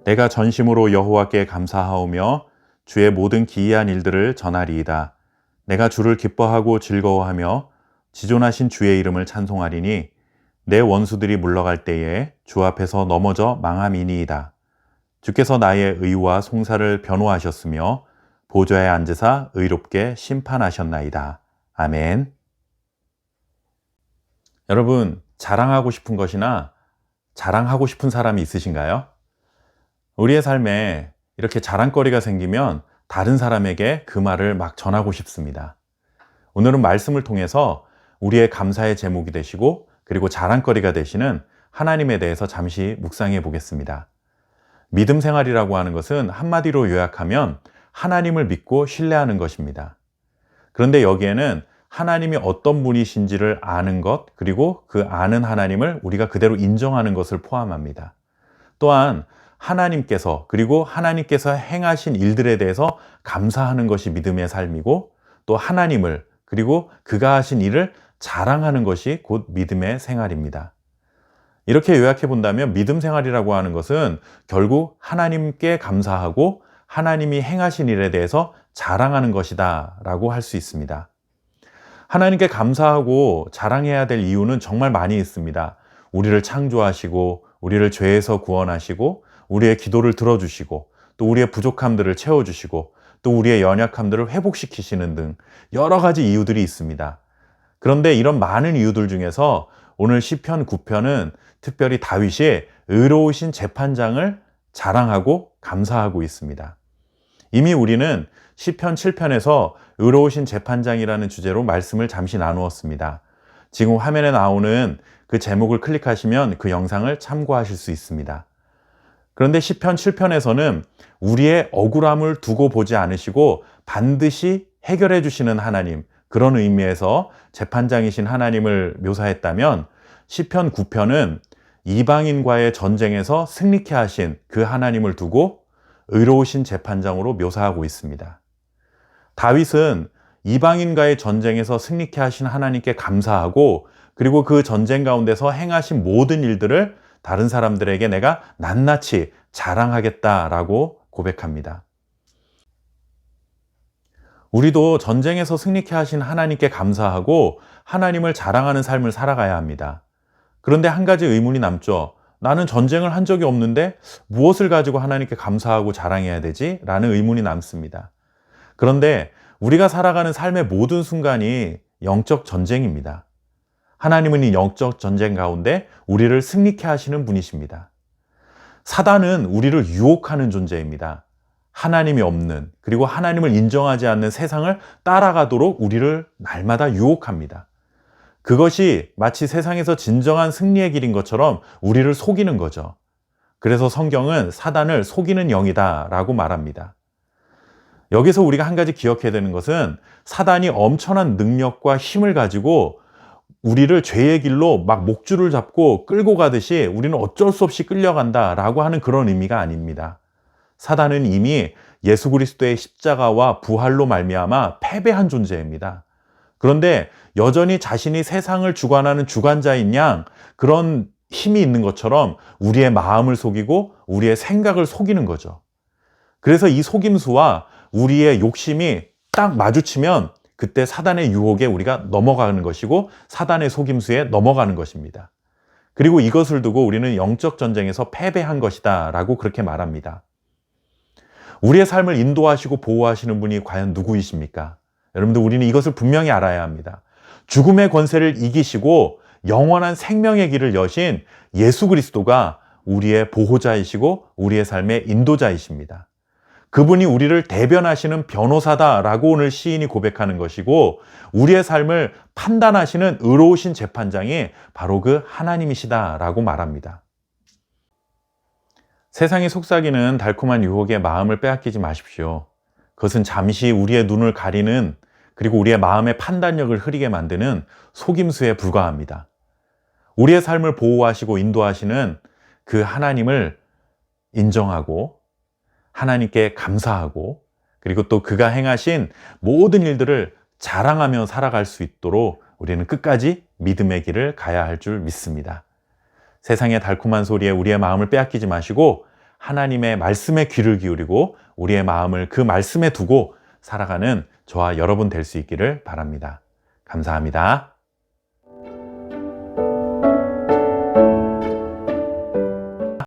내가 전심으로 여호와께 감사하오며 주의 모든 기이한 일들을 전하리이다. 내가 주를 기뻐하고 즐거워하며 지존하신 주의 이름을 찬송하리니 내 원수들이 물러갈 때에 주 앞에서 넘어져 망함이니이다. 주께서 나의 의와 송사를 변호하셨으며 보좌에 앉으사 의롭게 심판하셨나이다. 아멘. 여러분, 자랑하고 싶은 것이나 자랑하고 싶은 사람이 있으신가요? 우리의 삶에 이렇게 자랑거리가 생기면 다른 사람에게 그 말을 막 전하고 싶습니다. 오늘은 말씀을 통해서 우리의 감사의 제목이 되시고 그리고 자랑거리가 되시는 하나님에 대해서 잠시 묵상해 보겠습니다. 믿음 생활이라고 하는 것은 한마디로 요약하면 하나님을 믿고 신뢰하는 것입니다. 그런데 여기에는 하나님이 어떤 분이신지를 아는 것, 그리고 그 아는 하나님을 우리가 그대로 인정하는 것을 포함합니다. 또한 하나님께서, 그리고 하나님께서 행하신 일들에 대해서 감사하는 것이 믿음의 삶이고, 또 하나님을, 그리고 그가 하신 일을 자랑하는 것이 곧 믿음의 생활입니다. 이렇게 요약해 본다면 믿음 생활이라고 하는 것은 결국 하나님께 감사하고 하나님이 행하신 일에 대해서 자랑하는 것이다 라고 할 수 있습니다. 하나님께 감사하고 자랑해야 될 이유는 정말 많이 있습니다. 우리를 창조하시고 우리를 죄에서 구원하시고 우리의 기도를 들어주시고 또 우리의 부족함들을 채워주시고 또 우리의 연약함들을 회복시키시는 등 여러 가지 이유들이 있습니다. 그런데 이런 많은 이유들 중에서 오늘 시편 9편은 특별히 다윗이 의로우신 재판장을 자랑하고 감사하고 있습니다. 이미 우리는 시편 7편에서 의로우신 재판장이라는 주제로 말씀을 잠시 나누었습니다. 지금 화면에 나오는 그 제목을 클릭하시면 그 영상을 참고하실 수 있습니다. 그런데 시편 7편에서는 우리의 억울함을 두고 보지 않으시고 반드시 해결해 주시는 하나님, 그런 의미에서 재판장이신 하나님을 묘사했다면 시편 9편은 이방인과의 전쟁에서 승리케 하신 그 하나님을 두고 의로우신 재판장으로 묘사하고 있습니다. 다윗은 이방인과의 전쟁에서 승리케 하신 하나님께 감사하고 그리고 그 전쟁 가운데서 행하신 모든 일들을 다른 사람들에게 내가 낱낱이 자랑하겠다라고 고백합니다. 우리도 전쟁에서 승리케 하신 하나님께 감사하고 하나님을 자랑하는 삶을 살아가야 합니다. 그런데 한 가지 의문이 남죠. 나는 전쟁을 한 적이 없는데 무엇을 가지고 하나님께 감사하고 자랑해야 되지? 라는 의문이 남습니다. 그런데 우리가 살아가는 삶의 모든 순간이 영적 전쟁입니다. 하나님은 이 영적 전쟁 가운데 우리를 승리케 하시는 분이십니다. 사단은 우리를 유혹하는 존재입니다. 하나님이 없는, 그리고 하나님을 인정하지 않는 세상을 따라가도록 우리를 날마다 유혹합니다. 그것이 마치 세상에서 진정한 승리의 길인 것처럼 우리를 속이는 거죠. 그래서 성경은 사단을 속이는 영이다 라고 말합니다. 여기서 우리가 한 가지 기억해야 되는 것은 사단이 엄청난 능력과 힘을 가지고 우리를 죄의 길로 막 목줄을 잡고 끌고 가듯이 우리는 어쩔 수 없이 끌려간다 라고 하는 그런 의미가 아닙니다. 사단은 이미 예수 그리스도의 십자가와 부활로 말미암아 패배한 존재입니다. 그런데 여전히 자신이 세상을 주관하는 주관자인 양 그런 힘이 있는 것처럼 우리의 마음을 속이고 우리의 생각을 속이는 거죠. 그래서 이 속임수와 우리의 욕심이 딱 마주치면 그때 사단의 유혹에 우리가 넘어가는 것이고 사단의 속임수에 넘어가는 것입니다. 그리고 이것을 두고 우리는 영적 전쟁에서 패배한 것이다 라고 그렇게 말합니다. 우리의 삶을 인도하시고 보호하시는 분이 과연 누구이십니까? 여러분들, 우리는 이것을 분명히 알아야 합니다. 죽음의 권세를 이기시고 영원한 생명의 길을 여신 예수 그리스도가 우리의 보호자이시고 우리의 삶의 인도자이십니다. 그분이 우리를 대변하시는 변호사다라고 오늘 시인이 고백하는 것이고 우리의 삶을 판단하시는 의로우신 재판장이 바로 그 하나님이시다라고 말합니다. 세상이 속삭이는 달콤한 유혹에 마음을 빼앗기지 마십시오. 그것은 잠시 우리의 눈을 가리는, 그리고 우리의 마음의 판단력을 흐리게 만드는 속임수에 불과합니다. 우리의 삶을 보호하시고 인도하시는 그 하나님을 인정하고 하나님께 감사하고 그리고 또 그가 행하신 모든 일들을 자랑하며 살아갈 수 있도록 우리는 끝까지 믿음의 길을 가야 할 줄 믿습니다. 세상의 달콤한 소리에 우리의 마음을 빼앗기지 마시고 하나님의 말씀에 귀를 기울이고 우리의 마음을 그 말씀에 두고 살아가는 저와 여러분 될 수 있기를 바랍니다. 감사합니다.